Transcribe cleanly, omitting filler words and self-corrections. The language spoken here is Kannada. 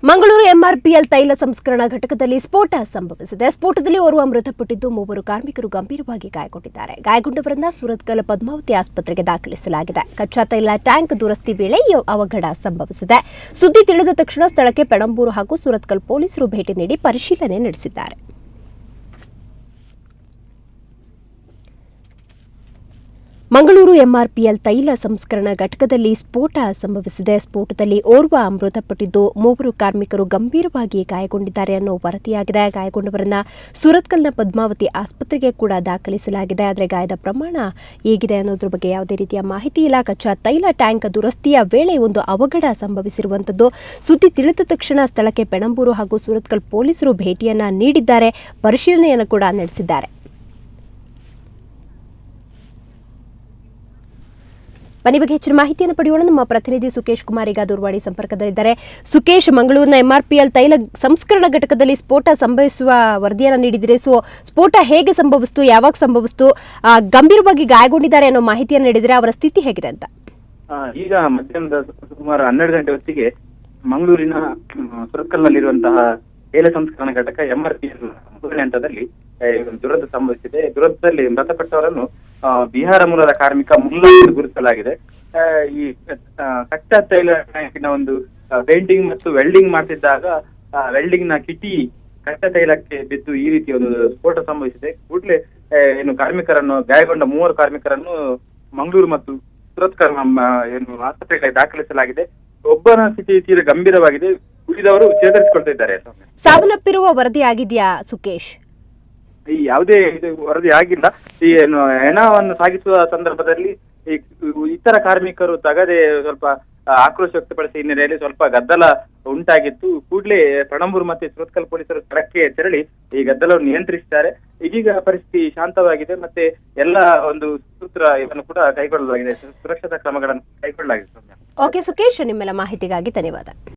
ಮಂಗಳೂರು ಎಂಆರ್ಪಿಎಲ್ ತೈಲ ಸಂಸ್ಕರಣಾ ಘಟಕದಲ್ಲಿ ಸ್ಫೋಟ ಸಂಭವಿಸಿದೆ. ಸ್ಫೋಟದಲ್ಲಿ ಓರ್ವ ಮೃತಪಟ್ಟಿದ್ದು, ಮೂವರು ಕಾರ್ಮಿಕರು ಗಂಭೀರವಾಗಿ ಗಾಯಗೊಂಡಿದ್ದಾರೆ. ಗಾಯಗೊಂಡವರನ್ನ ಸುರತ್ಕಲ್ ಪದ್ಮಾವತಿ ಆಸ್ಪತ್ರೆಗೆ ದಾಖಲಿಸಲಾಗಿದೆ. ಕಚ್ಚಾ ತೈಲ ಟ್ಯಾಂಕ್ ದುರಸ್ತಿ ವೇಳೆ ಈ ಅವಘಡ ಸಂಭವಿಸಿದೆ. ಸುದ್ದಿ ತಿಳಿದ ತಕ್ಷಣ ಸ್ಥಳಕ್ಕೆ ಪೆಣಂಬೂರು ಹಾಗೂ ಸುರತ್ಕಲ್ ಪೊಲೀಸರು ಭೇಟಿ ನೀಡಿ ಪರಿಶೀಲನೆ ನಡೆಸಿದ್ದಾರೆ. ಮಂಗಳೂರು ಎಂಆರ್ಪಿಎಲ್ ತೈಲ ಸಂಸ್ಕರಣಾ ಘಟಕದಲ್ಲಿ ಸ್ಫೋಟ ಸಂಭವಿಸಿದೆ. ಸ್ಫೋಟದಲ್ಲಿ ಓರ್ವ ಮೃತಪಟ್ಟಿದ್ದು, ಮೂವರು ಕಾರ್ಮಿಕರು ಗಂಭೀರವಾಗಿ ಗಾಯಗೊಂಡಿದ್ದಾರೆ ಅನ್ನೋ ವರದಿಯಾಗಿದೆ. ಗಾಯಗೊಂಡವರನ್ನ ಸುರತ್ಕಲ್ನ ಪದ್ಮಾವತಿ ಆಸ್ಪತ್ರೆಗೆ ಕೂಡ ದಾಖಲಿಸಲಾಗಿದೆ. ಆದರೆ ಗಾಯದ ಪ್ರಮಾಣ ಹೇಗಿದೆ ಅನ್ನೋದ್ರ ಬಗ್ಗೆ ಯಾವುದೇ ರೀತಿಯ ಮಾಹಿತಿ ಇಲ್ಲ. ಕಚ್ಚಾ ತೈಲ ಟ್ಯಾಂಕ್ ದುರಸ್ತಿಯ ವೇಳೆ ಒಂದು ಅವಘಡ ಸಂಭವಿಸಿರುವಂಥದ್ದು. ಸುದ್ದಿ ತಿಳಿದ ತಕ್ಷಣ ಸ್ಥಳಕ್ಕೆ ಪೆಣಂಬೂರು ಹಾಗೂ ಸುರತ್ಕಲ್ ಪೊಲೀಸರು ಭೇಟಿಯನ್ನ ನೀಡಿದ್ದಾರೆ, ಪರಿಶೀಲನೆಯನ್ನು ಕೂಡ ನಡೆಸಿದ್ದಾರೆ. ಬನ್ನಿ ಬಗ್ಗೆ ಹೆಚ್ಚಿನ ಮಾಹಿತಿಯನ್ನು ಪಡೆಯೋಣ. ನಮ್ಮ ಪ್ರತಿನಿಧಿ ಸುಕೇಶ್ ಕುಮಾರ್ ಈಗ ದೂರವಾಣಿ ಸಂಪರ್ಕದಲ್ಲಿದ್ದಾರೆ. ಸುಕೇಶ್, ಮಂಗಳೂರಿನ ಎಂಆರ್ಪಿಎಲ್ ತೈಲ ಸಂಸ್ಕರಣಾ ಘಟಕದಲ್ಲಿ ಸ್ಫೋಟ ಸಂಭವಿಸುವ ವರದಿಯನ್ನು ನೀಡಿದರೆ, ಸ್ಫೋಟ ಹೇಗೆ ಸಂಭವಿಸಿತು, ಯಾವಾಗ ಸಂಭವಿಸಿತು, ಗಂಭೀರವಾಗಿ ಗಾಯಗೊಂಡಿದ್ದಾರೆ ಅನ್ನೋ ಮಾಹಿತಿಯನ್ನು ನೀಡಿದರೆ ಅವರ ಸ್ಥಿತಿ ಹೇಗಿದೆ ಅಂತ? ಈಗ ಮಧ್ಯಾಹ್ನದ ಸುಮಾರು 12 ಗಂಟೆ ಹೊತ್ತಿಗೆ ಮಂಗಳೂರಿನ ಸುರತ್ಕಲ್ನಲ್ಲಿರುವಂತಹ ತೈಲ ಸಂಸ್ಕರಣಾ ಘಟಕ ಎಂಆರ್ಪಿಎಲ್ ಮೂರನೇ ಹಂತದಲ್ಲಿ ದುರಂತ ಸಂಭವಿಸಿದೆ. ದುರಂತದಲ್ಲಿ ಮೃತಪಟ್ಟವರನ್ನು ಬಿಹಾರ ಮೂಲದ ಕಾರ್ಮಿಕ ಮುಲ್ಲಾ ಎಂದು ಗುರುತಿಸಲಾಗಿದೆ. ಈ ಕಚ್ಚಾ ತೈಲ ಟ್ಯಾಂಕಿನ ಒಂದು ಪೇಂಟಿಂಗ್ ಮತ್ತು ವೆಲ್ಡಿಂಗ್ ಮಾಡ್ತಿದ್ದಾಗ ವೆಲ್ಡಿಂಗ್ ನ ಕಿಟಿ ಕಚ್ಚಾ ತೈಲಕ್ಕೆ ಬಿದ್ದು ಈ ರೀತಿ ಒಂದು ಸ್ಫೋಟ ಸಂಭವಿಸಿದೆ. ಕೂಡಲೇ ಏನು ಕಾರ್ಮಿಕರನ್ನು, ಗಾಯಗೊಂಡ 3 ಕಾರ್ಮಿಕರನ್ನು ಮಂಗಳೂರು ಮತ್ತು ಸುರತ್ಕಲ್ ಏನು ಆಸ್ಪತ್ರೆಗೆ ದಾಖಲಿಸಲಾಗಿದೆ. ಒಬ್ಬನ ಸ್ಥಿತಿ ತೀರಾ ಗಂಭೀರವಾಗಿದೆ, ಉಳಿದವರು ಚೇತರಿಸಿಕೊಳ್ತಿದ್ದಾರೆ. ಸಾವನ್ನಪ್ಪಿರುವ ವರದಿ ಆಗಿದೆಯಾ ಸುಕೇಶ್? ಈ ಯಾವುದೇ ವರದಿ ಆಗಿಲ್ಲ. ಈ ಏನು ಹೆಣವನ್ನು ಸಾಗಿಸುವ ಸಂದರ್ಭದಲ್ಲಿ ಇತರ ಕಾರ್ಮಿಕರು ತಗದೆ ಸ್ವಲ್ಪ ಆಕ್ರೋಶ ವ್ಯಕ್ತಪಡಿಸಿದ ಹಿನ್ನೆಲೆಯಲ್ಲಿ ಸ್ವಲ್ಪ ಗದ್ದಲ ಉಂಟಾಗಿತ್ತು. ಕೂಡಲೇ ಪಣಂಬೂರು ಮತ್ತು ಸುರತ್ಕಲ್ ಪೊಲೀಸರು ಸ್ಥಳಕ್ಕೆ ತೆರಳಿ ಈ ಗದ್ದಲವನ್ನು ನಿಯಂತ್ರಿಸಿದ್ದಾರೆ. ಇದೀಗ ಪರಿಸ್ಥಿತಿ ಶಾಂತವಾಗಿದೆ. ಮತ್ತೆ ಎಲ್ಲ ಒಂದು ಸೂತ್ರ ಇದನ್ನು ಕೂಡ ಕೈಗೊಳ್ಳಲಾಗಿದೆ, ಸುರಕ್ಷತಾ ಕ್ರಮಗಳನ್ನು ಕೈಗೊಳ್ಳಲಾಗಿದೆ. ಓಕೆ ಸುಕೇಶ್, ನಿಮ್ಮೆಲ್ಲ ಮಾಹಿತಿಗಾಗಿ ಧನ್ಯವಾದ.